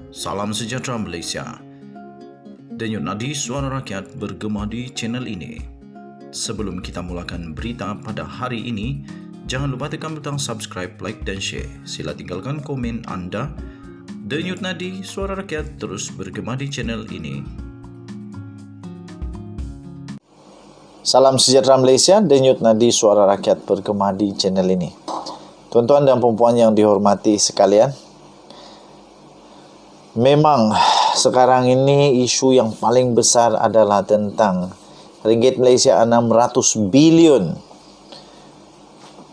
Salam sejahtera Malaysia. Denyut nadi suara rakyat bergema di channel ini. Sebelum kita mulakan berita pada hari ini, jangan lupa tekan butang subscribe, like dan share. Sila tinggalkan komen anda. Denyut nadi suara rakyat terus bergema di channel ini. Salam sejahtera Malaysia, denyut nadi suara rakyat bergema di channel ini. Tuan-tuan dan puan-puan yang dihormati sekalian, memang sekarang ini isu yang paling besar adalah tentang ringgit Malaysia 600 bilion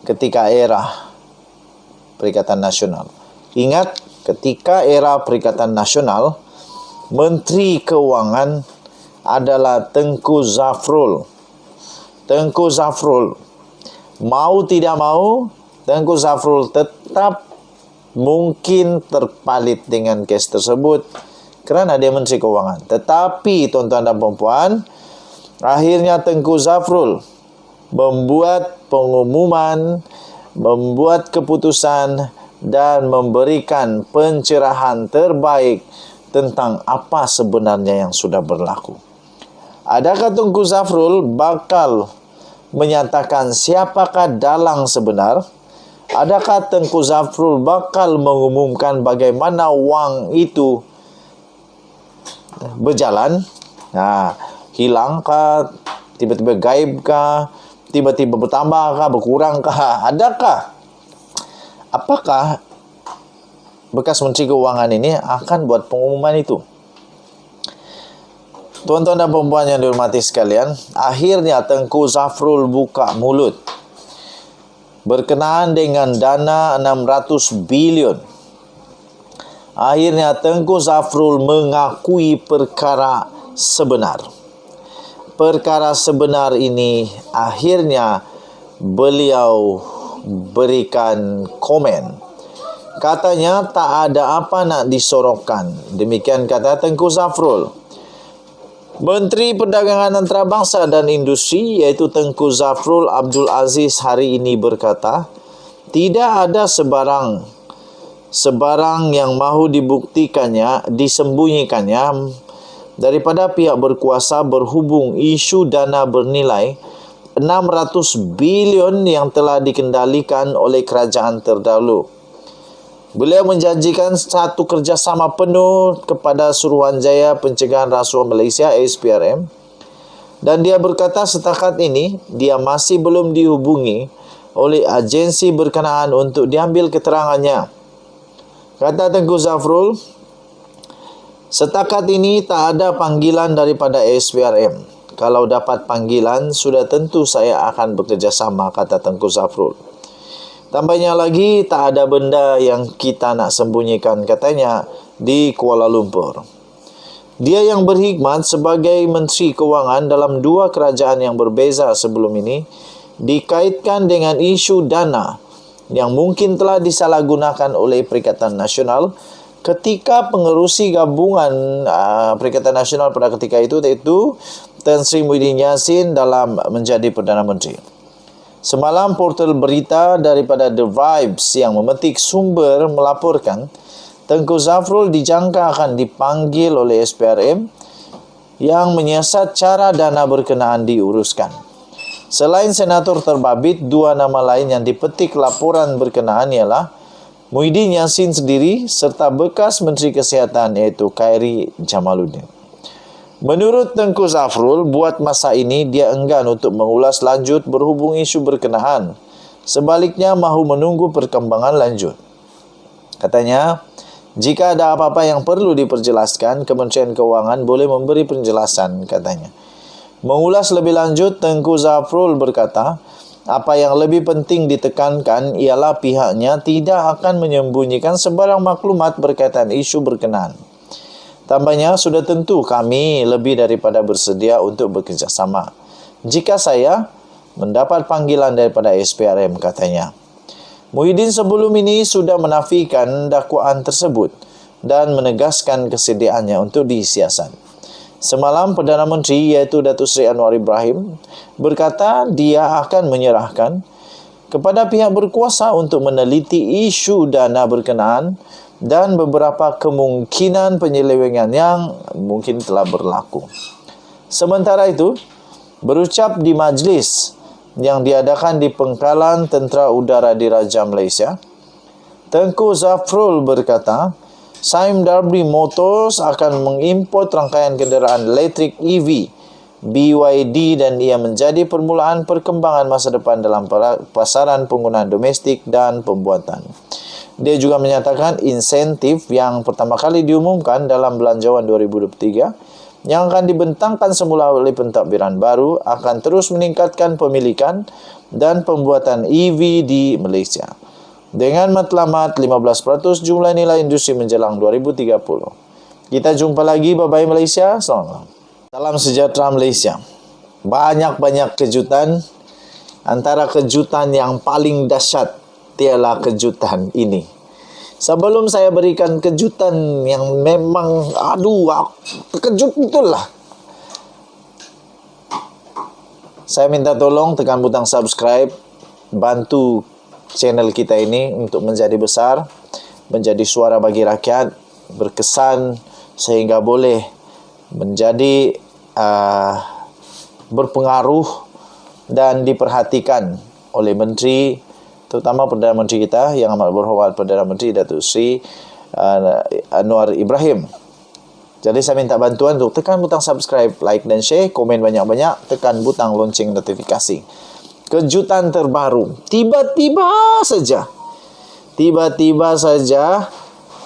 ketika era Perikatan Nasional. Ingat, ketika era Perikatan Nasional, Menteri Keuangan adalah Tengku Zafrul. Tengku Zafrul, mau tidak mau, Tengku Zafrul tetap mungkin terpalit dengan kes tersebut kerana dia Menteri Keuangan. Tetapi tuan-tuan dan puan-puan, akhirnya Tengku Zafrul membuat pengumuman, membuat keputusan dan memberikan pencerahan terbaik tentang apa sebenarnya yang sudah berlaku. Adakah Tengku Zafrul bakal menyatakan siapakah dalang sebenar? Adakah Tengku Zafrul bakal mengumumkan bagaimana wang itu berjalan? Hilangkah? Tiba-tiba gaibkah? Tiba-tiba bertambahkah? Berkurangkah? Adakah? Apakah bekas Menteri Keuangan ini akan buat pengumuman itu? Tuan-tuan dan puan-puan yang dihormati sekalian, akhirnya Tengku Zafrul buka mulut berkenaan dengan dana 600 bilion. Akhirnya Tengku Zafrul mengakui perkara sebenar. Perkara sebenar ini akhirnya beliau berikan komen. Katanya tak ada apa nak disorokkan. Demikian kata Tengku Zafrul. Menteri Perdagangan Antarabangsa dan Industri iaitu Tengku Zafrul Abdul Aziz hari ini berkata, tidak ada sebarang yang mahu dibuktikannya, disembunyikannya daripada pihak berkuasa berhubung isu dana bernilai 600 bilion yang telah dikendalikan oleh kerajaan terdahulu. Beliau menjanjikan satu kerjasama penuh kepada Suruhanjaya Pencegahan Rasuah Malaysia SPRM, dan dia berkata setakat ini dia masih belum dihubungi oleh agensi berkenaan untuk diambil keterangannya. Kata Tengku Zafrul, setakat ini tak ada panggilan daripada SPRM. Kalau dapat panggilan, sudah tentu saya akan bekerjasama, kata Tengku Zafrul. Tambahnya lagi, tak ada benda yang kita nak sembunyikan, katanya, di Kuala Lumpur. Dia yang berkhidmat sebagai Menteri Keuangan dalam dua kerajaan yang berbeza sebelum ini, dikaitkan dengan isu dana yang mungkin telah disalahgunakan oleh Perikatan Nasional ketika pengerusi gabungan Perikatan Nasional pada ketika itu, iaitu Tan Sri Muhyiddin Yassin dalam menjadi Perdana Menteri. Semalam portal berita daripada The Vibes yang memetik sumber melaporkan Tengku Zafrul dijangka akan dipanggil oleh SPRM yang menyiasat cara dana berkenaan diuruskan. Selain senator terbabit, dua nama lain yang dipetik laporan berkenaan ialah Muhyiddin Yassin sendiri serta bekas Menteri Kesihatan iaitu Khairi Jamaluddin. Menurut Tengku Zafrul, buat masa ini dia enggan untuk mengulas lanjut berhubung isu berkenaan. Sebaliknya mahu menunggu perkembangan lanjut. Katanya, jika ada apa-apa yang perlu diperjelaskan, Kementerian Keuangan boleh memberi penjelasan, katanya. Mengulas lebih lanjut, Tengku Zafrul berkata, apa yang lebih penting ditekankan ialah pihaknya tidak akan menyembunyikan sebarang maklumat berkaitan isu berkenaan. Tambahnya, sudah tentu kami lebih daripada bersedia untuk bekerjasama jika saya mendapat panggilan daripada SPRM, katanya. Muhyiddin sebelum ini sudah menafikan dakwaan tersebut dan menegaskan kesediaannya untuk disiasat. Semalam Perdana Menteri iaitu Datuk Seri Anwar Ibrahim berkata dia akan menyerahkan kepada pihak berkuasa untuk meneliti isu dana berkenaan dan beberapa kemungkinan penyelewengan yang mungkin telah berlaku. Sementara itu, berucap di majlis yang diadakan di Pengkalan Tentera Udara Diraja Malaysia, Tengku Zafrul berkata, Sime Darby Motors akan mengimport rangkaian kenderaan elektrik EV BYD dan ia menjadi permulaan perkembangan masa depan dalam pasaran penggunaan domestik dan pembuatan. Dia juga menyatakan insentif yang pertama kali diumumkan dalam Belanjawan 2023 yang akan dibentangkan semula oleh pentadbiran baru akan terus meningkatkan pemilikan dan pembuatan EV di Malaysia dengan matlamat 15% jumlah nilai industri menjelang 2030. Kita jumpa lagi, bye-bye Malaysia. Selamat malam. Salam sejahtera Malaysia. Banyak-banyak kejutan. Antara kejutan yang paling dahsyat ialah kejutan ini. Sebelum saya berikan kejutan yang memang terkejut betul lah, saya minta tolong tekan butang subscribe, bantu channel kita ini untuk menjadi besar, menjadi suara bagi rakyat, berkesan sehingga boleh menjadi berpengaruh dan diperhatikan oleh menteri, terutama Perdana Menteri kita yang amat berhormat Perdana Menteri Datuk Seri Anwar Ibrahim. Jadi saya minta bantuan untuk tekan butang subscribe, like dan share, komen banyak-banyak, tekan butang lonceng notifikasi. Kejutan terbaru, tiba-tiba saja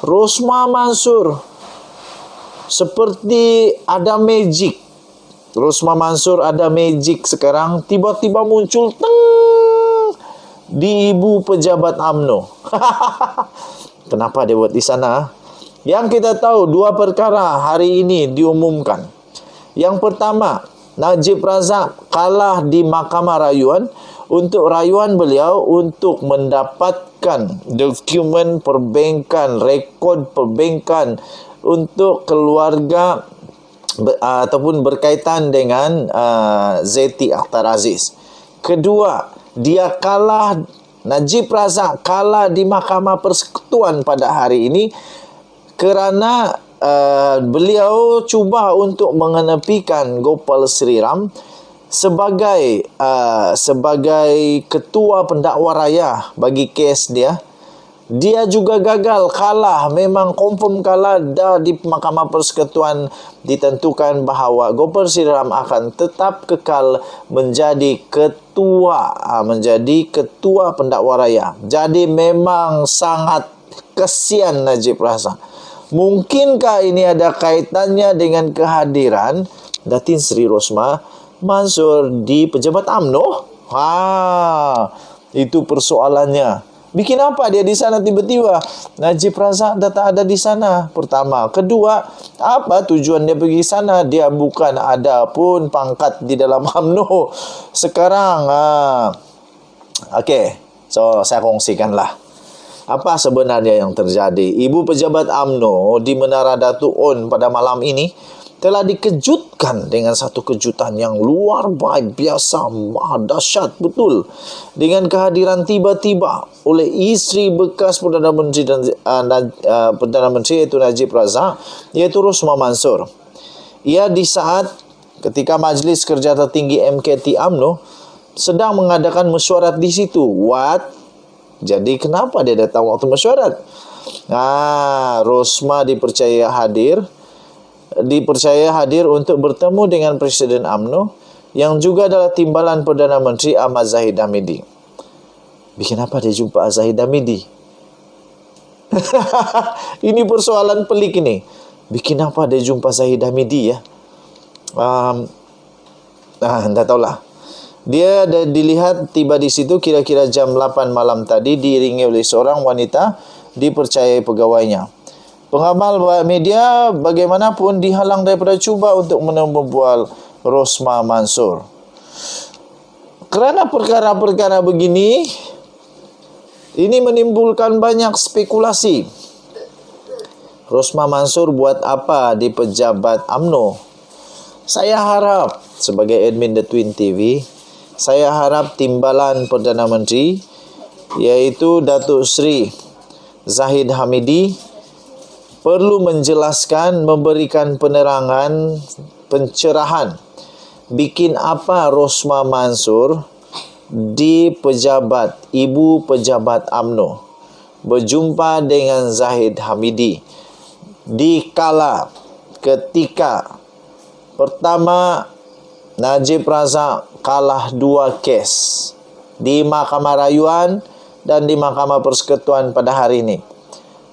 Rosmah Mansur seperti ada magic. Rosmah Mansur ada magic sekarang, tiba-tiba muncul di ibu pejabat UMNO. Kenapa dia buat di sana? Yang kita tahu, dua perkara hari ini diumumkan. Yang pertama, Najib Razak kalah di Mahkamah Rayuan untuk rayuan beliau untuk mendapatkan dokumen perbankan, rekod perbankan untuk keluarga ataupun berkaitan dengan Zeti Akhtar Aziz. Kedua, dia kalah, Najib Razak kalah di Mahkamah Persekutuan pada hari ini kerana beliau cuba untuk mengenepikan Gopal Sriram sebagai ketua pendakwa raya bagi kes dia. Dia juga gagal, kalah, memang confirm kalah. Dah di Mahkamah Persekutuan ditentukan bahawa Gopal Sriram akan tetap kekal menjadi ketua pendakwa raya. Jadi memang sangat kesian Najib Razak. Mungkinkah ini ada kaitannya dengan kehadiran Datin Seri Rosmah Mansur di pejabat UMNO? Itu persoalannya. Bikin apa dia di sana tiba-tiba? Najib Razak dah tak ada di sana. Pertama. Kedua, apa tujuan dia pergi sana? Dia bukan ada pun pangkat di dalam UMNO sekarang. Okey. So, saya kongsikanlah. Apa sebenarnya yang terjadi? Ibu pejabat UMNO di Menara Datuk On pada malam ini telah dikejutkan dengan satu kejutan yang luar biasa, dahsyat betul, dengan kehadiran tiba-tiba oleh isteri bekas Perdana Menteri Perdana Menteri iaitu Najib Razak, iaitu Rosmah Mansur. Ia di saat ketika Majlis Kerja Tertinggi MKT UMNO sedang mengadakan mesyuarat di situ. Jadi kenapa dia datang waktu mesyuarat? Rosmah dipercaya hadir untuk bertemu dengan Presiden UMNO yang juga adalah timbalan Perdana Menteri Ahmad Zahid Hamidi. Bikin apa dia jumpa Zahid Hamidi? Ini persoalan pelik ini. Bikin apa dia jumpa Zahid Hamidi ya? Tak tahulah. Dia dilihat tiba di situ kira-kira jam 8 malam tadi diiringi oleh seorang wanita dipercayai pegawainya. Pengamal media bagaimanapun dihalang daripada cuba untuk menembual Rosmah Mansur. Kerana perkara-perkara begini, ini menimbulkan banyak spekulasi. Rosmah Mansur buat apa di pejabat UMNO? Saya harap sebagai admin The Twin TV, saya harap timbalan Perdana Menteri iaitu Datuk Seri Zahid Hamidi perlu menjelaskan, memberikan pencerahan. Bikin apa Rosmah Mansur di Ibu Pejabat UMNO berjumpa dengan Zahid Hamidi di kala ketika pertama Najib Razak kalah 2 kes di Mahkamah Rayuan dan di Mahkamah Persekutuan pada hari ini.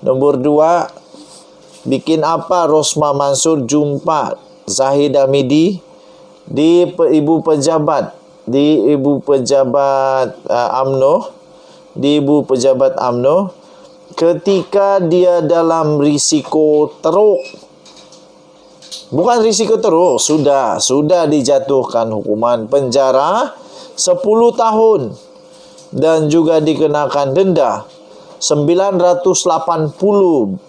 Nombor 2, bikin apa Rosmah Mansur jumpa Zahid Hamidi di Ibu Pejabat UMNO ketika dia dalam risiko teruk. Bukan risiko teruk, sudah dijatuhkan hukuman penjara 10 tahun dan juga dikenakan denda 980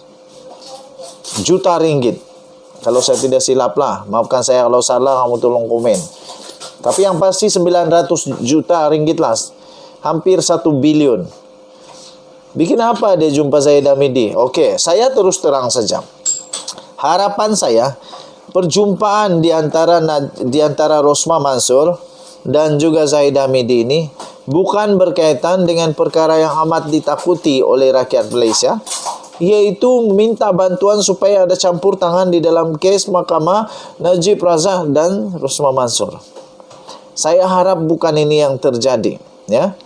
juta ringgit. Kalau saya tidak silap lah, maafkan saya kalau salah, kamu tolong komen. Tapi yang pasti 900 juta ringgit lah, hampir 1 bilion. Bikin apa dia jumpa Zahid Hamidi? Oke, saya terus terang saja. Harapan saya, perjumpaan di antara Rosmah Mansur dan juga Zahid Hamidi ini bukan berkaitan dengan perkara yang amat ditakuti oleh rakyat Malaysia, yaitu minta bantuan supaya ada campur tangan di dalam kes Mahkamah Najib Razak dan Rosmah Mansur. Saya harap bukan ini yang terjadi, ya.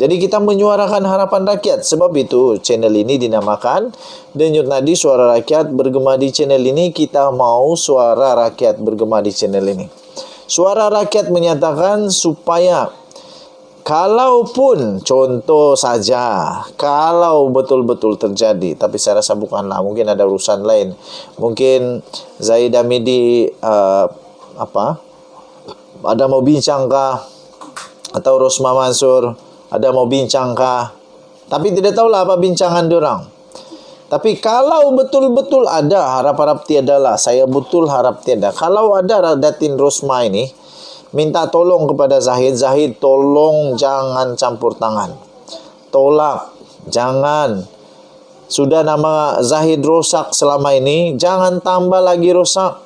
Jadi kita menyuarakan harapan rakyat. Sebab itu channel ini dinamakan Denyut Nadi Suara Rakyat. Bergema di channel ini, kita mau suara rakyat bergema di channel ini. Suara rakyat menyatakan supaya kalaupun contoh saja, kalau betul-betul terjadi, tapi saya rasa bukanlah, mungkin ada urusan lain. Mungkin Zahid Hamidi ada mau bincangkah, atau Rosmah Mansur ada mau bincangkah, tapi tidak tahulah apa bincangan diorang. Tapi kalau betul-betul ada, harap-harap tiadalah, saya betul harap tiada. Kalau ada Datin Rosmah ini minta tolong kepada Zahid, tolong jangan campur tangan. Tolak, jangan. Sudah nama Zahid rosak selama ini, jangan tambah lagi rosak.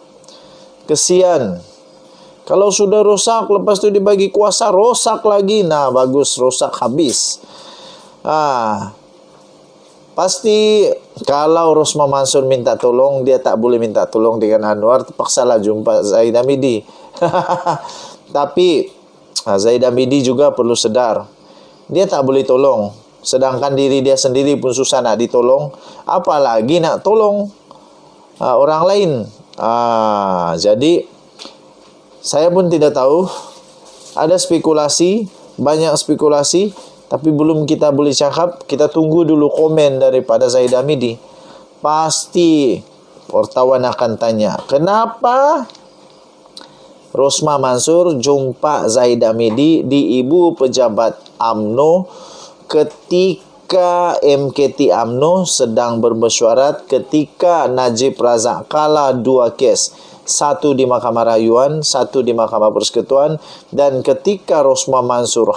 Kesian. Kalau sudah rosak, lepas itu dibagi kuasa, rosak lagi. Nah, bagus, rosak habis. Pasti kalau Rosmah Mansur minta tolong, dia tak boleh minta tolong dengan Anwar, terpaksalah jumpa Zahid Hamidi. Tapi Zahid Hamidi juga perlu sedar, dia tak boleh tolong, sedangkan diri dia sendiri pun susah nak ditolong, apalagi nak tolong orang lain. Jadi saya pun tidak tahu, ada spekulasi, banyak spekulasi, tapi belum kita boleh cakap. Kita tunggu dulu komen daripada Zahid Hamidi. Pasti wartawan akan tanya, kenapa Rosmah Mansur jumpa Zahid Hamidi di Ibu Pejabat UMNO ketika MKT UMNO sedang bermesyuarat, ketika Najib Razak kalah 2 kes, 1 di Mahkamah Rayuan, 1 di Mahkamah Persekutuan, dan ketika Rosmah Mansur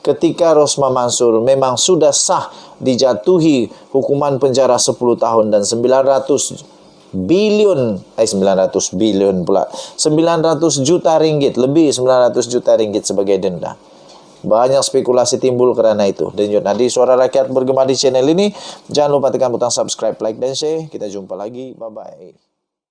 ketika Rosmah Mansur memang sudah sah dijatuhi hukuman penjara 10 tahun dan 900 juta ringgit, lebih 900 juta ringgit sebagai denda. Banyak spekulasi timbul kerana itu. Denyut Nadi Suara Rakyat bergema di channel ini. Jangan lupa tekan butang subscribe, like dan share. Kita jumpa lagi. Bye-bye.